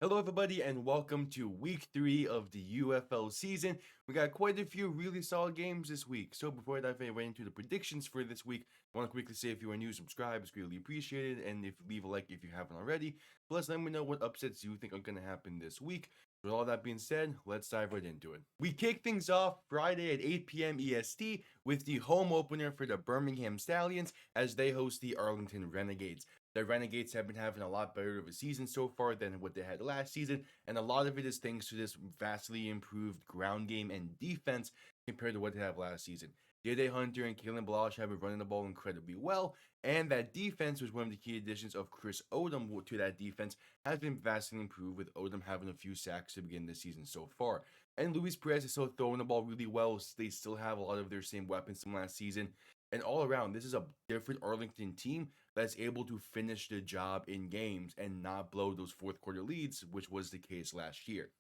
Hello, everybody, and welcome to week 3 of the UFL season. We got quite a few really solid games this week. So, before I dive right into the predictions for this week, I want to quickly say if you are new, subscribe, it's greatly appreciated. And if leave a like if you haven't already. Plus, let me know what upsets you think are going to happen this week. With all that being said, let's dive right into it. We kick things off Friday at 8 p.m. EST with the home opener for the Birmingham Stallions as they host the Arlington Renegades. The Renegades have been having a lot better of a season so far than what they had last season, and a lot of it is thanks to this vastly improved ground game and defense compared to what they had last season. Dede Hunter and Kalen Balash have been running the ball incredibly well, and that defense was one of the key additions of Chris Odom to that defense has been vastly improved, with Odom having a few sacks to begin this season so far. And Luis Perez is still throwing the ball really well. They still have a lot of their same weapons from last season. And all around, this is a different Arlington team that's able to finish the job in games and not blow those fourth quarter leads, which was the case last year.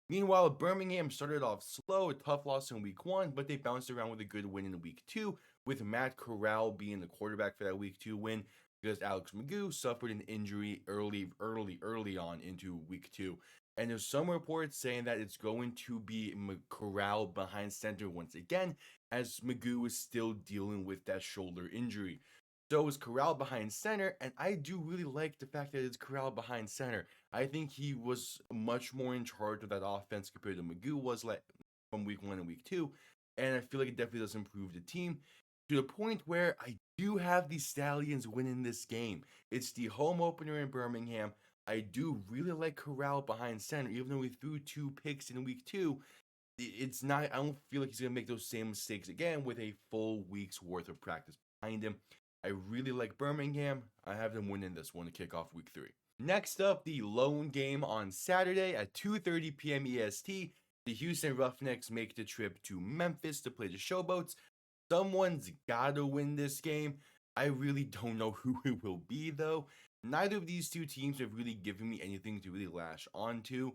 Meanwhile, Birmingham started off slow, a tough loss in week 1, but they bounced around with a good win in week 2, with Matt Corral being the quarterback for that week 2 win because Alex Magoo suffered an injury early on into week 2. And there's some reports saying that it's going to be Corral behind center once again, as Magoo is still dealing with that shoulder injury. So is Corral behind center, and I do really like the fact that it's Corral behind center. I think he was much more in charge of that offense compared to Magoo was like from week 1 and week 2, and I feel like it definitely does improve the team to the point where I do have the Stallions winning this game. It's the home opener in Birmingham. I do really like Corral behind center, even though we threw 2 picks in week 2. It's not. I don't feel like he's gonna make those same mistakes again with a full week's worth of practice behind him. I really like Birmingham. I have them winning this one to kick off week 3. Next up, the lone game on Saturday at 2:30 p.m. EST. The Houston Roughnecks make the trip to Memphis to play the Showboats. Someone's gotta win this game. I really don't know who it will be, though. Neither of these two teams have really given me anything to really lash onto.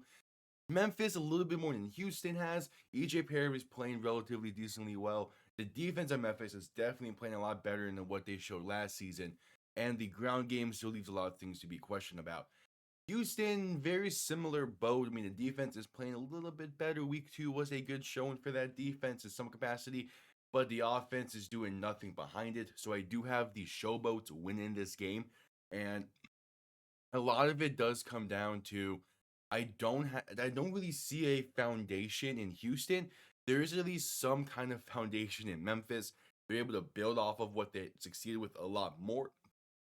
Memphis a little bit more than Houston has. EJ Perry is playing relatively decently well. The defense of Memphis is definitely playing a lot better than what they showed last season, and the ground game still leaves a lot of things to be questioned about. Houston, very similar boat. I mean, the defense is playing a little bit better. Week 2 was a good showing for that defense in some capacity, but the offense is doing nothing behind it. So I do have the Showboats winning this game, and a lot of it does come down to I don't really see a foundation in Houston. There is at least some kind of foundation in Memphis. They're able to build off of what they succeeded with a lot more.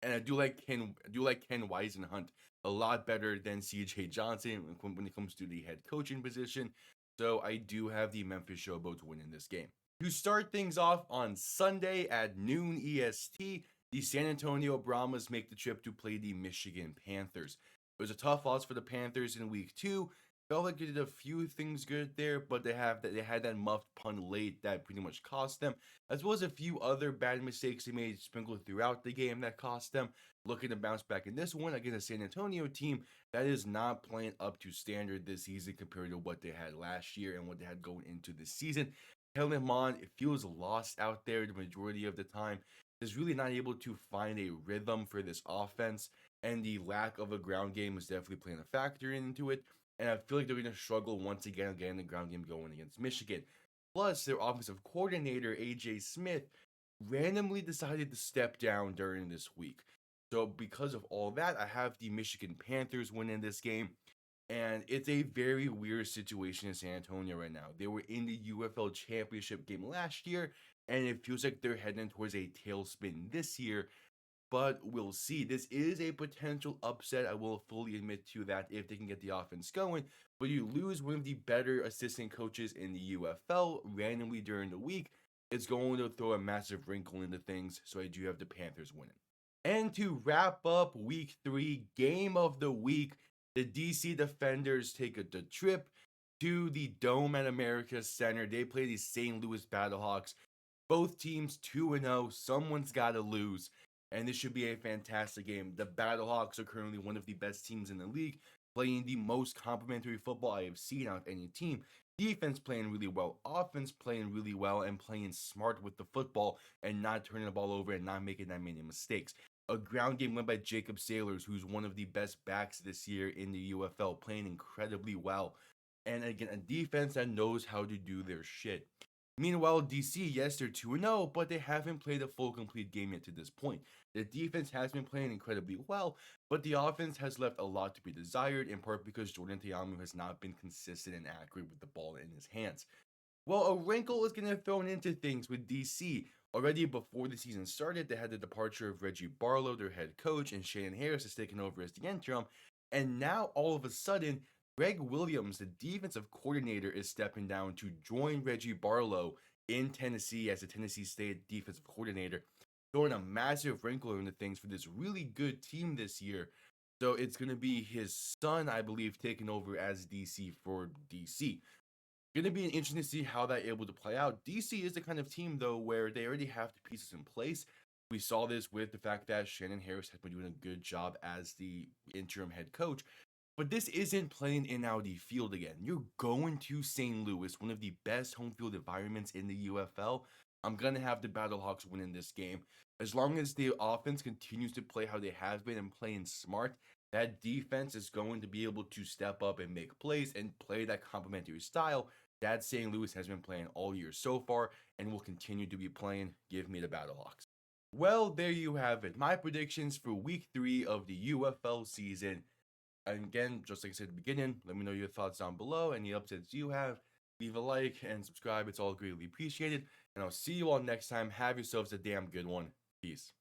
And I do like Ken Weisenhunt a lot better than CJ Johnson when it comes to the head coaching position. So I do have the Memphis Showboats winning this game. To start things off on Sunday at noon EST, the San Antonio Brahmas make the trip to play the Michigan Panthers. It was a tough loss for the Panthers in week 2. Felt like they did a few things good there, but they had that muffed punt late that pretty much cost them, as well as a few other bad mistakes they made sprinkled throughout the game that cost them. Looking to bounce back in this one against a San Antonio team that is not playing up to standard this season compared to what they had last year and what they had going into this season. Kellen Mond, it feels lost out there the majority of the time. Is really not able to find a rhythm for this offense, and the lack of a ground game is definitely playing a factor into it. And I feel like they're going to struggle once again getting the ground game going against Michigan. Plus, their offensive coordinator, AJ Smith, randomly decided to step down during this week. So, because of all that, I have the Michigan Panthers winning this game. And it's a very weird situation in San Antonio right now. They were in the UFL championship game last year, and it feels like they're heading towards a tailspin this year. But we'll see. This is a potential upset. I will fully admit to that if they can get the offense going. But you lose one of the better assistant coaches in the UFL randomly during the week. It's going to throw a massive wrinkle into things. So I do have the Panthers winning. And to wrap up week 3, game of the week, the DC Defenders take the trip to the Dome at America Center. They play the St. Louis Battlehawks. Both teams 2-0. Someone's got to lose. And this should be a fantastic game. The Battlehawks are currently one of the best teams in the league, playing the most complimentary football I have seen out of any team. Defense playing really well, offense playing really well, and playing smart with the football and not turning the ball over and not making that many mistakes. A ground game led by Jacob Sailors, who's one of the best backs this year in the UFL, playing incredibly well. And again, a defense that knows how to do their shit. Meanwhile, DC, yes, they're 2-0, but they haven't played a full complete game yet to this point. The defense has been playing incredibly well, but the offense has left a lot to be desired, in part because Jordan Teamu has not been consistent and accurate with the ball in his hands. Well, a wrinkle is getting thrown into things with DC. Already before the season started, they had the departure of Reggie Barlow, their head coach, and Shannon Harris has taken over as the interim. And now, all of a sudden, Greg Williams, the defensive coordinator, is stepping down to join Reggie Barlow in Tennessee as the Tennessee State defensive coordinator, throwing a massive wrinkle into things for this really good team this year. So it's going to be his son, I believe, taking over as DC for DC. Going to be interesting to see how that able to play out. DC is the kind of team though where they already have the pieces in place. We saw this with the fact that Shannon Harris has been doing a good job as the interim head coach. But this isn't playing in Audi Field again. You're going to St. Louis, one of the best home field environments in the UFL. I'm going to have the Battlehawks win in this game. As long as the offense continues to play how they have been and playing smart, that defense is going to be able to step up and make plays and play that complementary style that St. Louis has been playing all year so far and will continue to be playing. Give me the Battlehawks. Well, there you have it. My predictions for week 3 of the UFL season. And again, just like I said at the beginning, let me know your thoughts down below. Any updates you have, leave a like and subscribe. It's all greatly appreciated. And I'll see you all next time. Have yourselves a damn good one. Peace.